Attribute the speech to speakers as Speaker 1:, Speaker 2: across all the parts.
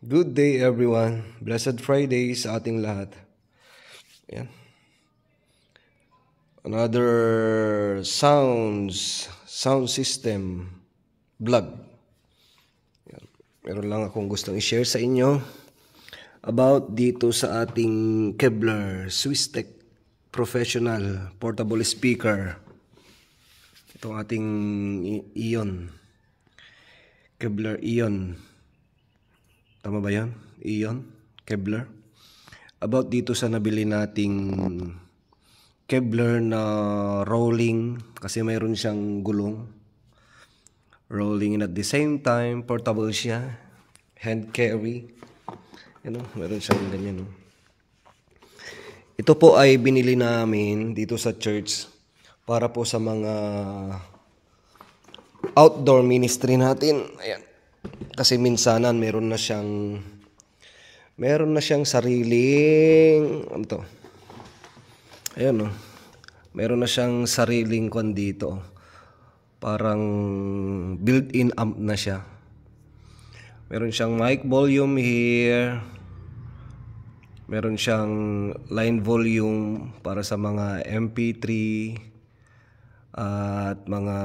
Speaker 1: Good day everyone. Blessed Friday sa ating lahat. Ayan. Another sound system vlog. Ayan. Meron lang akong gustong i-share sa inyo about dito sa ating Kevlar Swisstek Professional Portable Speaker. Itong ating Ion. Kevlar Ion. Tama ba yan? Ion? Kevlar? About dito sa nabili nating Kevlar na rolling, kasi mayroon siyang gulong. Rolling and at the same time, portable siya. Hand carry. Meron siyang ganyan. Ito po ay binili namin dito sa church para po sa mga outdoor ministry natin. Ayan. Kasi minsanan meron na siyang sariling Ayan, meron na siyang sariling kwan dito. Parang built-in amp na siya. Meron siyang mic volume here. Meron siyang line volume para sa mga MP3 at mga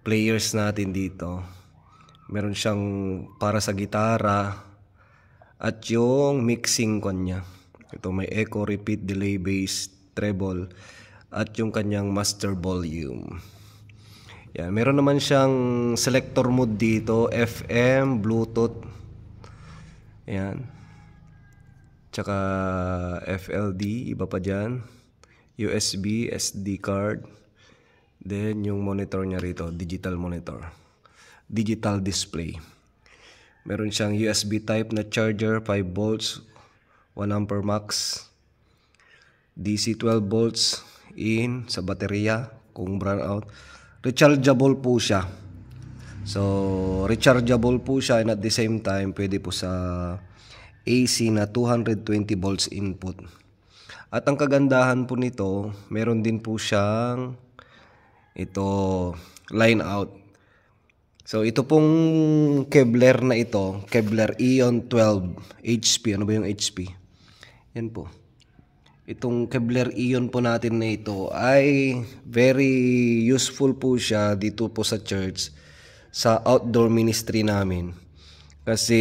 Speaker 1: players natin dito. Meron siyang para sa gitara at yung mixing kanya. Ito may echo, repeat, delay, bass, treble at yung kanyang master volume. Yan, meron naman siyang selector mode dito, FM, Bluetooth. Yan. Tsaka FLD, iba pa dyan. USB, SD card. Then yung monitor niya rito, digital monitor. Digital display. Meron siyang USB type na charger, 5 volts, 1 ampere max. DC 12 volts in sa baterya kung brown out. Rechargeable po siya. So, rechargeable po siya and at the same time, pwede po sa AC na 220 volts input. At ang kagandahan po nito, meron din po siyang line out. So, ito pong Kevlar na ito, Kevlar Ion 12 HP. Ano ba yung HP? Yan po. Itong Kevlar Ion po natin na ito ay very useful po siya dito po sa church, sa outdoor ministry namin. Kasi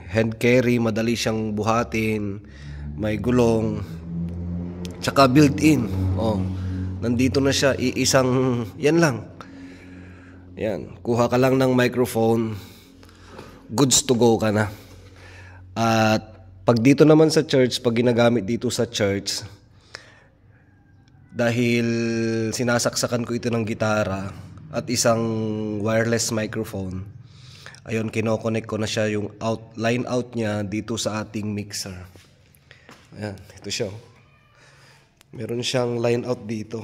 Speaker 1: hand carry, madali siyang buhatin, may gulong, tsaka built-in. Nandito na siya, iisang, yan lang. Yan, kuha ka lang ng microphone, goods to go ka na. At pag dito naman sa church, pag ginagamit dito sa church, dahil sinasaksakan ko ito ng gitara at isang wireless microphone, ayun, kinokonek ko na siya yung line out niya dito sa ating mixer. Ayan, ito siya. Meron siyang line out dito.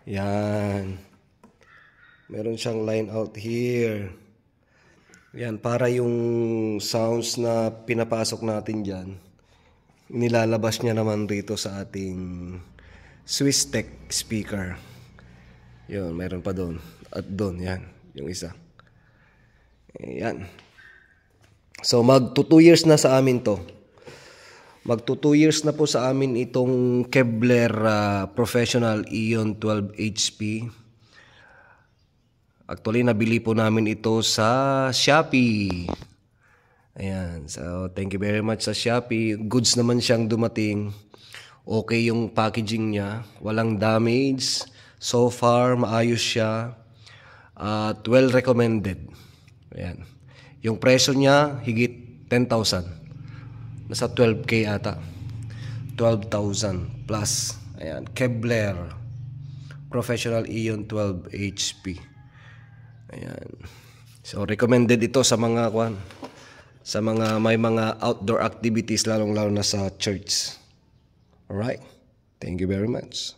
Speaker 1: Yan. Meron siyang line out here. Yan, para yung sounds na pinapasok natin dyan, nilalabas niya naman rito sa ating Swisstek speaker. Yun, meron pa doon. At doon, yan, yung isa. Yan. So, magto 2 years na sa amin to. Magto 2 years na po sa amin itong Kevlar Professional Ion 12 HP. Actually, nabili po namin ito sa Shopee. Ayan. So, thank you very much sa Shopee. Goods naman siyang dumating. Okay yung packaging niya. Walang damage. So far, maayos siya. At well recommended. Ayan. Yung presyo niya, higit 10,000. Nasa 12K ata. 12,000 plus. Ayan. Kevlar Professional Ion 12 HP. Ayan. So, recommended ito sa mga may mga outdoor activities, lalong-lalo na sa church. Alright. Thank you very much.